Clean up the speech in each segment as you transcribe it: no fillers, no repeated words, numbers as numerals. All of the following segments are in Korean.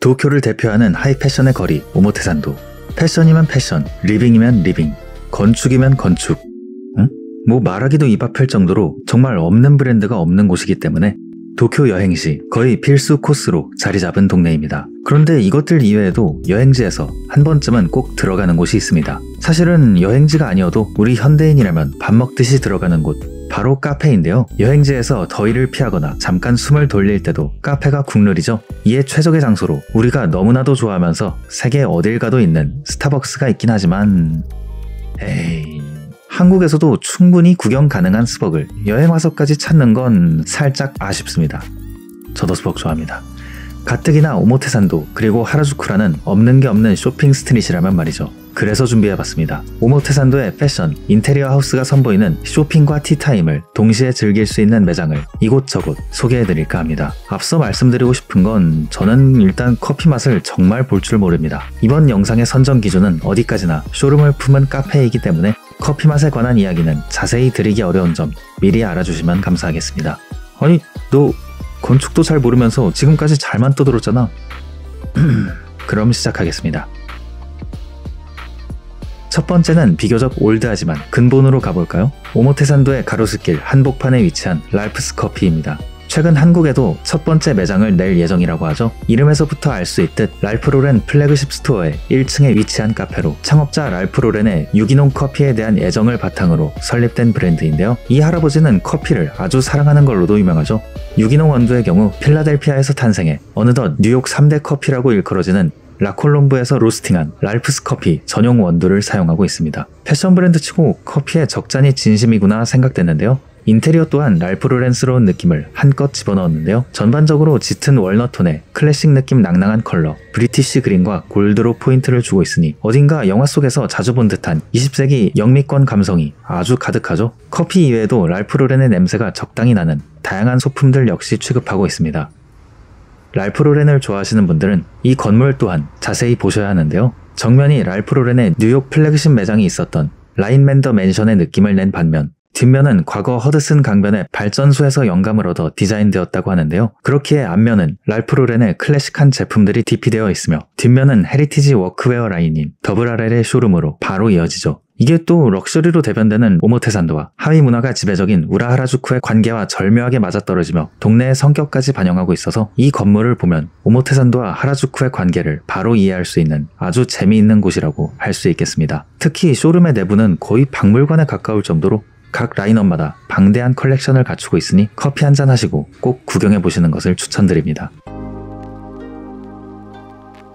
도쿄를 대표하는 하이패션의 거리 오모테산도. 패션이면 패션, 리빙이면 리빙, 건축이면 건축. 응? 뭐 말하기도 입 아플 정도로 정말 없는 브랜드가 없는 곳이기 때문에 도쿄 여행시 거의 필수 코스로 자리 잡은 동네입니다. 그런데 이것들 이외에도 여행지에서 한 번쯤은 꼭 들어가는 곳이 있습니다. 사실은 여행지가 아니어도 우리 현대인이라면 밥 먹듯이 들어가는 곳, 바로 카페인데요. 여행지에서 더위를 피하거나 잠깐 숨을 돌릴 때도 카페가 국룰이죠. 이에 최적의 장소로 우리가 너무나도 좋아하면서 세계 어딜 가도 있는 스타벅스가 있긴 하지만 한국에서도 충분히 구경 가능한 스벅을 여행 와서까지 찾는 건 살짝 아쉽습니다. 저도 스벅 좋아합니다. 가뜩이나 오모테산도 그리고 하라주쿠라는 없는 게 없는 쇼핑 스트릿이라면 말이죠. 그래서 준비해봤습니다. 오모테산도의 패션, 인테리어 하우스가 선보이는 쇼핑과 티타임을 동시에 즐길 수 있는 매장을 이곳저곳 소개해드릴까 합니다. 앞서 말씀드리고 싶은 건 저는 일단 커피 맛을 정말 볼 줄 모릅니다. 이번 영상의 선정 기준은 어디까지나 쇼룸을 품은 카페이기 때문에 커피 맛에 관한 이야기는 자세히 드리기 어려운 점 미리 알아주시면 감사하겠습니다. 아니 너 건축도 잘 모르면서 지금까지 잘만 떠들었잖아. 그럼 시작하겠습니다. 첫 번째는 비교적 올드하지만 근본으로 가볼까요? 오모테산도의 가로수길 한복판에 위치한 랄프스 커피입니다. 최근 한국에도 첫 번째 매장을 낼 예정이라고 하죠. 이름에서부터 알 수 있듯 랄프 로렌 플래그십 스토어의 1층에 위치한 카페로 창업자 랄프 로렌의 유기농 커피에 대한 애정을 바탕으로 설립된 브랜드인데요. 이 할아버지는 커피를 아주 사랑하는 걸로도 유명하죠. 유기농 원두의 경우 필라델피아에서 탄생해 어느덧 뉴욕 3대 커피라고 일컬어지는 라콜롬브에서 로스팅한 랄프스 커피 전용 원두를 사용하고 있습니다. 패션 브랜드 치고 커피에 적잖이 진심이구나 생각됐는데요. 인테리어 또한 랄프 로렌스러운 느낌을 한껏 집어넣었는데요. 전반적으로 짙은 월넛톤의 클래식 느낌 낭낭한 컬러, 브리티쉬 그린과 골드로 포인트를 주고 있으니 어딘가 영화 속에서 자주 본 듯한 20세기 영미권 감성이 아주 가득하죠. 커피 이외에도 랄프 로렌의 냄새가 적당히 나는 다양한 소품들 역시 취급하고 있습니다. 랄프 로렌을 좋아하시는 분들은 이 건물 또한 자세히 보셔야 하는데요. 정면이 랄프 로렌의 뉴욕 플래그십 매장이 있었던 라인맨더 맨션의 느낌을 낸 반면 뒷면은 과거 허드슨 강변의 발전소에서 영감을 얻어 디자인되었다고 하는데요. 그렇기에 앞면은 랄프 로렌의 클래식한 제품들이 디피되어 있으며 뒷면은 헤리티지 워크웨어 라인인 더블RL의 쇼룸으로 바로 이어지죠. 이게 또 럭셔리로 대변되는 오모테산도와 하위 문화가 지배적인 우라하라주쿠의 관계와 절묘하게 맞아떨어지며 동네의 성격까지 반영하고 있어서 이 건물을 보면 오모테산도와 하라주쿠의 관계를 바로 이해할 수 있는 아주 재미있는 곳이라고 할 수 있겠습니다. 특히 쇼룸의 내부는 거의 박물관에 가까울 정도로 각 라인업마다 방대한 컬렉션을 갖추고 있으니 커피 한잔 하시고 꼭 구경해보시는 것을 추천드립니다.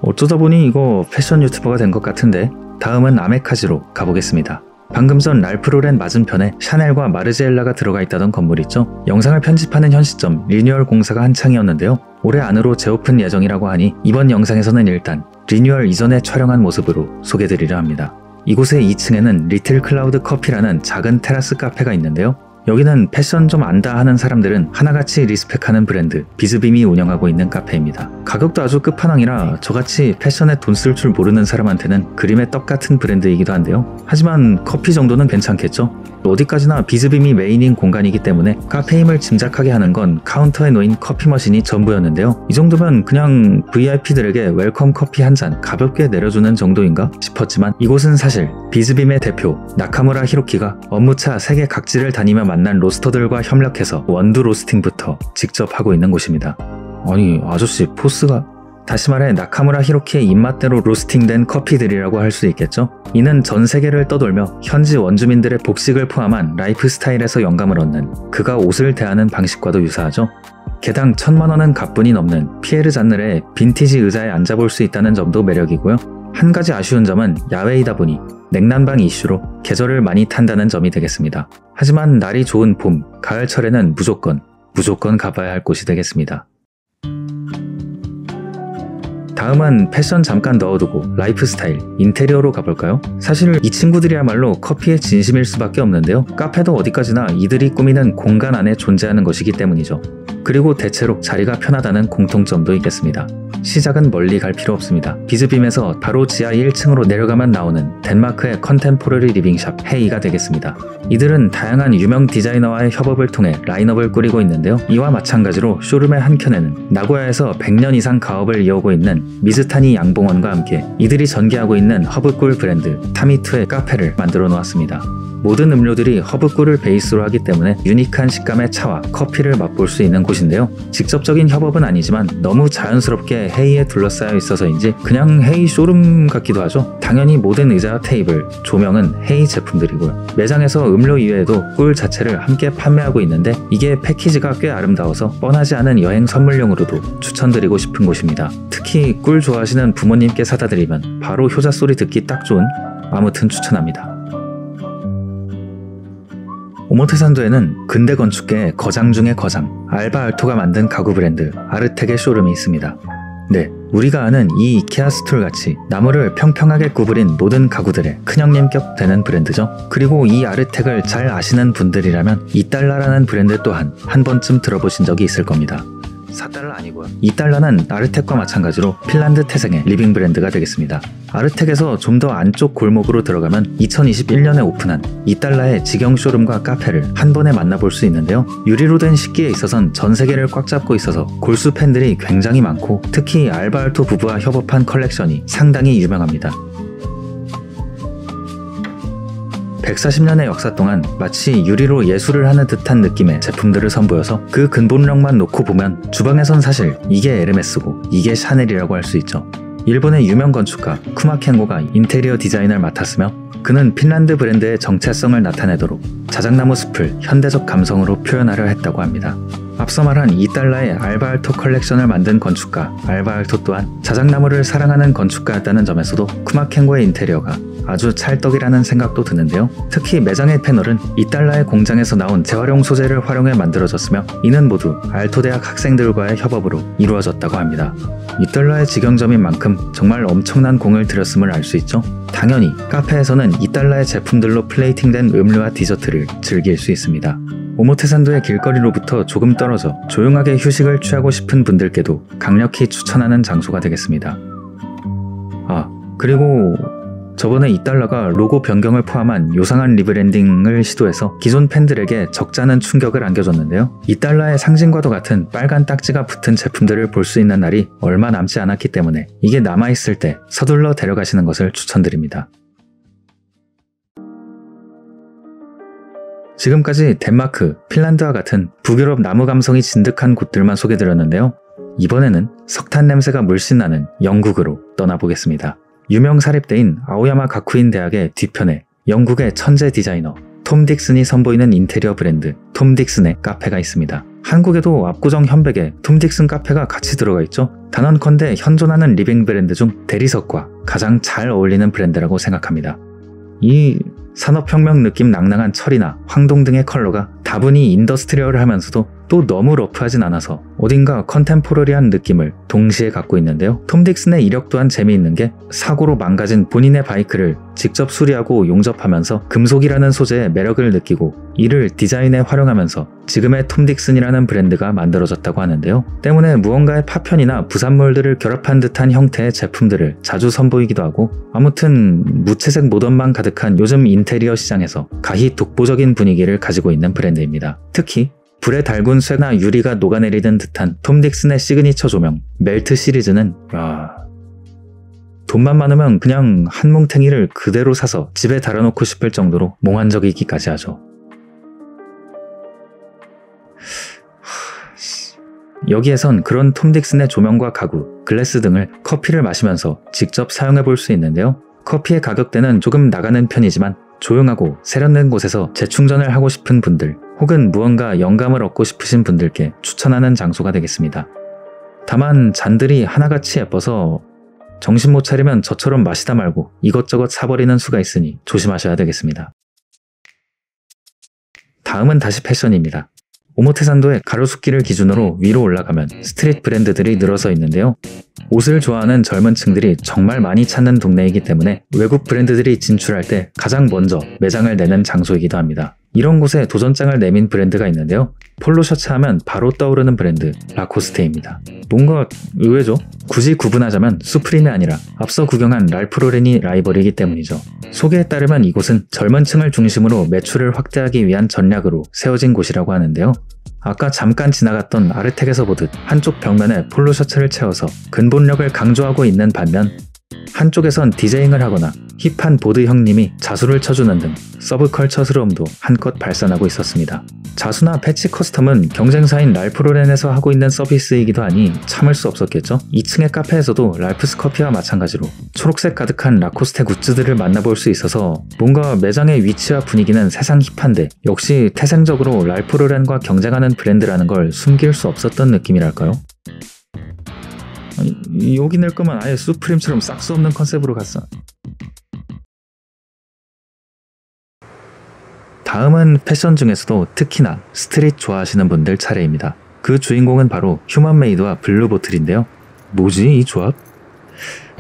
어쩌다 보니 이거 패션 유튜버가 된 것 같은데 다음은 아메카지로 가보겠습니다. 방금 전 랄프 로렌 맞은편에 샤넬과 마르지엘라가 들어가 있다던 건물 있죠? 영상을 편집하는 현 시점 리뉴얼 공사가 한창이었는데요. 올해 안으로 재오픈 예정이라고 하니 이번 영상에서는 일단 리뉴얼 이전에 촬영한 모습으로 소개드리려 합니다. 이곳의 2층에는 리틀 클라우드 커피라는 작은 테라스 카페가 있는데요. 여기는 패션 좀 안다 하는 사람들은 하나같이 리스펙하는 브랜드 비즈빔이 운영하고 있는 카페입니다. 가격도 아주 끝판왕이라 저같이 패션에 돈 쓸 줄 모르는 사람한테는 그림의 떡 같은 브랜드이기도 한데요. 하지만 커피 정도는 괜찮겠죠? 어디까지나 비즈빔이 메인인 공간이기 때문에 카페임을 짐작하게 하는 건 카운터에 놓인 커피 머신이 전부였는데요. 이 정도면 그냥 VIP들에게 웰컴 커피 한 잔 가볍게 내려주는 정도인가 싶었지만 이곳은 사실 비즈빔의 대표 나카무라 히로키가 업무차 세계 각지를 다니며 만난 로스터들과 협력해서 원두 로스팅부터 직접 하고 있는 곳입니다. 아니 아저씨 포스가... 다시 말해 나카무라 히로키의 입맛대로 로스팅된 커피들이라고 할 수 있겠죠? 이는 전 세계를 떠돌며 현지 원주민들의 복식을 포함한 라이프 스타일에서 영감을 얻는 그가 옷을 대하는 방식과도 유사하죠. 개당 1000만 원은 가뿐히 넘는 피에르 잔느레의 빈티지 의자에 앉아볼 수 있다는 점도 매력이고요. 한 가지 아쉬운 점은 야외이다 보니 냉난방 이슈로 계절을 많이 탄다는 점이 되겠습니다. 하지만 날이 좋은 봄, 가을철에는 무조건 가봐야 할 곳이 되겠습니다. 다음은 패션 잠깐 넣어두고 라이프 스타일, 인테리어로 가볼까요? 사실 이 친구들이야말로 커피의 진심일 수밖에 없는데요. 카페도 어디까지나 이들이 꾸미는 공간 안에 존재하는 것이기 때문이죠. 그리고 대체로 자리가 편하다는 공통점도 있겠습니다. 시작은 멀리 갈 필요 없습니다. 비즈빔에서 바로 지하 1층으로 내려가면 나오는 덴마크의 컨템포러리 리빙샵 헤이가 되겠습니다. 이들은 다양한 유명 디자이너와의 협업을 통해 라인업을 꾸리고 있는데요. 이와 마찬가지로 쇼룸의 한켠에는 나고야에서 100년 이상 가업을 이어오고 있는 미즈타니 양봉원과 함께 이들이 전개하고 있는 허브꿀 브랜드 타미투의 카페를 만들어 놓았습니다. 모든 음료들이 허브꿀을 베이스로 하기 때문에 유니크한 식감의 차와 커피를 맛볼 수 있는 곳인데요. 직접적인 협업은 아니지만 너무 자연스럽게 헤이에 둘러싸여 있어서인지 그냥 헤이 쇼룸 같기도 하죠. 당연히 모든 의자와 테이블, 조명은 헤이 제품들이고요. 매장에서 음료 이외에도 꿀 자체를 함께 판매하고 있는데 이게 패키지가 꽤 아름다워서 뻔하지 않은 여행 선물용으로도 추천드리고 싶은 곳입니다. 특히 꿀 좋아하시는 부모님께 사다 드리면 바로 효자 소리 듣기 딱 좋은, 아무튼 추천합니다. 오모테산도에는 근대 건축계의 거장 중의 거장, 알바 알토가 만든 가구 브랜드 아르텍의 쇼룸이 있습니다. 네, 우리가 아는 이 이케아 스툴같이 나무를 평평하게 구부린 모든 가구들의 큰형님격 되는 브랜드죠. 그리고 이 아르텍을 잘 아시는 분들이라면 이달라라는 브랜드 또한 한 번쯤 들어보신 적이 있을 겁니다. 4달러 아니고요. 이달라는 아르텍과 마찬가지로 핀란드 태생의 리빙 브랜드가 되겠습니다. 아르텍에서 좀 더 안쪽 골목으로 들어가면 2021년에 오픈한 이달라의 직영 쇼룸과 카페를 한 번에 만나볼 수 있는데요. 유리로 된 식기에 있어선 전 세계를 꽉 잡고 있어서 골수 팬들이 굉장히 많고 특히 알바 알토 부부와 협업한 컬렉션이 상당히 유명합니다. 140년의 역사 동안 마치 유리로 예술을 하는 듯한 느낌의 제품들을 선보여서 그 근본력만 놓고 보면 주방에선 사실 이게 에르메스고 이게 샤넬이라고 할 수 있죠. 일본의 유명 건축가 쿠마켄고가 인테리어 디자인을 맡았으며 그는 핀란드 브랜드의 정체성을 나타내도록 자작나무 숲을 현대적 감성으로 표현하려 했다고 합니다. 앞서 말한 이달라의 알바 알토 컬렉션을 만든 건축가 알바 알토 또한 자작나무를 사랑하는 건축가였다는 점에서도 쿠마켄고의 인테리어가 아주 찰떡이라는 생각도 드는데요. 특히 매장의 패널은 이달라의 공장에서 나온 재활용 소재를 활용해 만들어졌으며 이는 모두 알토 대학 학생들과의 협업으로 이루어졌다고 합니다. 이달라의 직영점인 만큼 정말 엄청난 공을 들였음을 알 수 있죠. 당연히 카페에서는 이달라의 제품들로 플레이팅된 음료와 디저트를 즐길 수 있습니다. 오모테산도의 길거리로부터 조금 떨어져 조용하게 휴식을 취하고 싶은 분들께도 강력히 추천하는 장소가 되겠습니다. 그리고 저번에 이달라가 로고 변경을 포함한 요상한 리브랜딩을 시도해서 기존 팬들에게 적잖은 충격을 안겨줬는데요. 이달라의 상징과도 같은 빨간 딱지가 붙은 제품들을 볼 수 있는 날이 얼마 남지 않았기 때문에 이게 남아있을 때 서둘러 데려가시는 것을 추천드립니다. 지금까지 덴마크, 핀란드와 같은 북유럽 나무 감성이 진득한 곳들만 소개드렸는데요. 이번에는 석탄 냄새가 물씬 나는 영국으로 떠나보겠습니다. 유명 사립대인 아오야마 가쿠인 대학의 뒤편에 영국의 천재 디자이너 톰 딕슨이 선보이는 인테리어 브랜드 톰 딕슨의 카페가 있습니다. 한국에도 압구정 현백에 톰 딕슨 카페가 같이 들어가 있죠. 단언컨대 현존하는 리빙 브랜드 중 대리석과 가장 잘 어울리는 브랜드라고 생각합니다. 이 산업혁명 느낌 낭낭한 철이나 황동 등의 컬러가 다분히 인더스트리얼하면서도 또 너무 러프하진 않아서 어딘가 컨템포러리한 느낌을 동시에 갖고 있는데요. 톰 딕슨의 이력 또한 재미있는 게 사고로 망가진 본인의 바이크를 직접 수리하고 용접하면서 금속이라는 소재의 매력을 느끼고 이를 디자인에 활용하면서 지금의 톰 딕슨이라는 브랜드가 만들어졌다고 하는데요. 때문에 무언가의 파편이나 부산물들을 결합한 듯한 형태의 제품들을 자주 선보이기도 하고 아무튼 무채색 모던만 가득한 요즘 인테리어 시장에서 가히 독보적인 분위기를 가지고 있는 브랜드입니다. 특히 불에 달군 쇠나 유리가 녹아내리는 듯한 톰 딕슨의 시그니처 조명 멜트 시리즈는 돈만 많으면 그냥 한 뭉탱이를 그대로 사서 집에 달아놓고 싶을 정도로 몽환적이기까지 하죠. 여기에선 그런 톰 딕슨의 조명과 가구, 글래스 등을 커피를 마시면서 직접 사용해 볼 수 있는데요. 커피의 가격대는 조금 나가는 편이지만 조용하고 세련된 곳에서 재충전을 하고 싶은 분들 혹은 무언가 영감을 얻고 싶으신 분들께 추천하는 장소가 되겠습니다. 다만 잔들이 하나같이 예뻐서 정신 못 차리면 저처럼 마시다 말고 이것저것 사버리는 수가 있으니 조심하셔야 되겠습니다. 다음은 다시 패션입니다. 오모테산도의 가로수길을 기준으로 위로 올라가면 스트릿 브랜드들이 늘어서 있는데요. 옷을 좋아하는 젊은 층들이 정말 많이 찾는 동네이기 때문에 외국 브랜드들이 진출할 때 가장 먼저 매장을 내는 장소이기도 합니다. 이런 곳에 도전장을 내민 브랜드가 있는데요. 폴로 셔츠 하면 바로 떠오르는 브랜드 라코스테입니다. 뭔가 의외죠? 굳이 구분하자면 수프림이 아니라 앞서 구경한 랄프 로렌이 라이벌이기 때문이죠. 소개에 따르면 이곳은 젊은 층을 중심으로 매출을 확대하기 위한 전략으로 세워진 곳이라고 하는데요. 아까 잠깐 지나갔던 아르텍에서 보듯 한쪽 벽면에 폴로 셔츠를 채워서 근본력을 강조하고 있는 반면 한쪽에선 디제잉을 하거나 힙한 보드 형님이 자수를 쳐주는 등 서브컬처스러움도 한껏 발산하고 있었습니다. 자수나 패치 커스텀은 경쟁사인 랄프 로렌에서 하고 있는 서비스이기도 하니 참을 수 없었겠죠. 2층의 카페에서도 랄프스 커피와 마찬가지로 초록색 가득한 라코스테 굿즈들을 만나볼 수 있어서 뭔가 매장의 위치와 분위기는 세상 힙한데 역시 태생적으로 랄프 로렌과 경쟁하는 브랜드라는 걸 숨길 수 없었던 느낌이랄까요? 아니, 여기 낼 거면 아예 수프림처럼 싹 수 없는 컨셉으로 갔어. 다음은 패션 중에서도 특히나 스트릿 좋아하시는 분들 차례입니다. 그 주인공은 바로 휴먼메이드와 블루보틀인데요. 뭐지 이 조합?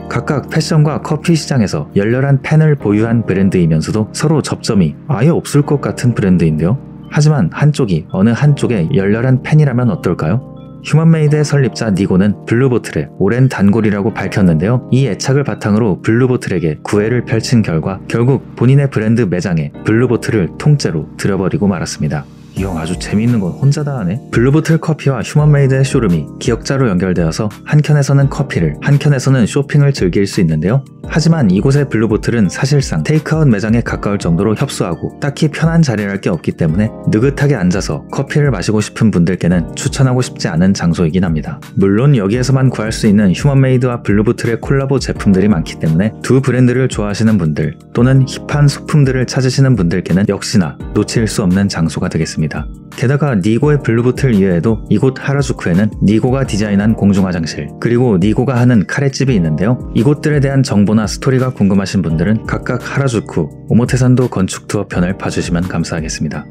각각 패션과 커피 시장에서 열렬한 팬을 보유한 브랜드이면서도 서로 접점이 아예 없을 것 같은 브랜드인데요. 하지만 한쪽이 어느 한쪽의 열렬한 팬이라면 어떨까요? 휴먼메이드의 설립자 니고는 블루보틀의 오랜 단골이라고 밝혔는데요. 이 애착을 바탕으로 블루보틀에게 구애를 펼친 결과 결국 본인의 브랜드 매장에 블루보틀을 통째로 들여버리고 말았습니다. 이 형 아주 재미있는 건 혼자 다 하네. 블루보틀 커피와 휴먼메이드의 쇼룸이 기역자로 연결되어서 한켠에서는 커피를, 한켠에서는 쇼핑을 즐길 수 있는데요. 하지만 이곳의 블루보틀은 사실상 테이크아웃 매장에 가까울 정도로 협소하고 딱히 편한 자리랄 게 없기 때문에 느긋하게 앉아서 커피를 마시고 싶은 분들께는 추천하고 싶지 않은 장소이긴 합니다. 물론 여기에서만 구할 수 있는 휴먼메이드와 블루보틀의 콜라보 제품들이 많기 때문에 두 브랜드를 좋아하시는 분들 또는 힙한 소품들을 찾으시는 분들께는 역시나 놓칠 수 없는 장소가 되겠습니다. 게다가 니고의 블루보틀 이외에도 이곳 하라주쿠에는 니고가 디자인한 공중화장실 그리고 니고가 하는 카레집이 있는데요. 이곳들에 대한 정보나 스토리가 궁금하신 분들은 각각 하라주쿠, 오모테산도 건축 투어 편을 봐주시면 감사하겠습니다.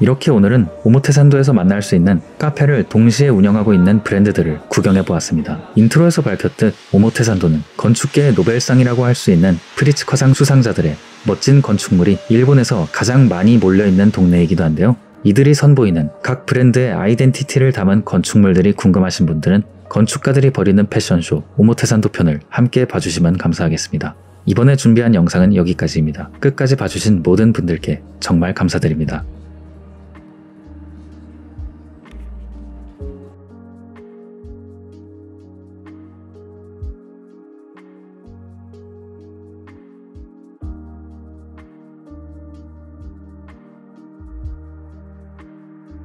이렇게 오늘은 오모테산도에서 만날 수 있는 카페를 동시에 운영하고 있는 브랜드들을 구경해보았습니다. 인트로에서 밝혔듯 오모테산도는 건축계의 노벨상이라고 할 수 있는 프리츠커상 수상자들의 멋진 건축물이 일본에서 가장 많이 몰려있는 동네이기도 한데요. 이들이 선보이는 각 브랜드의 아이덴티티를 담은 건축물들이 궁금하신 분들은 건축가들이 벌이는 패션쇼 오모테산도 편을 함께 봐주시면 감사하겠습니다. 이번에 준비한 영상은 여기까지입니다. 끝까지 봐주신 모든 분들께 정말 감사드립니다.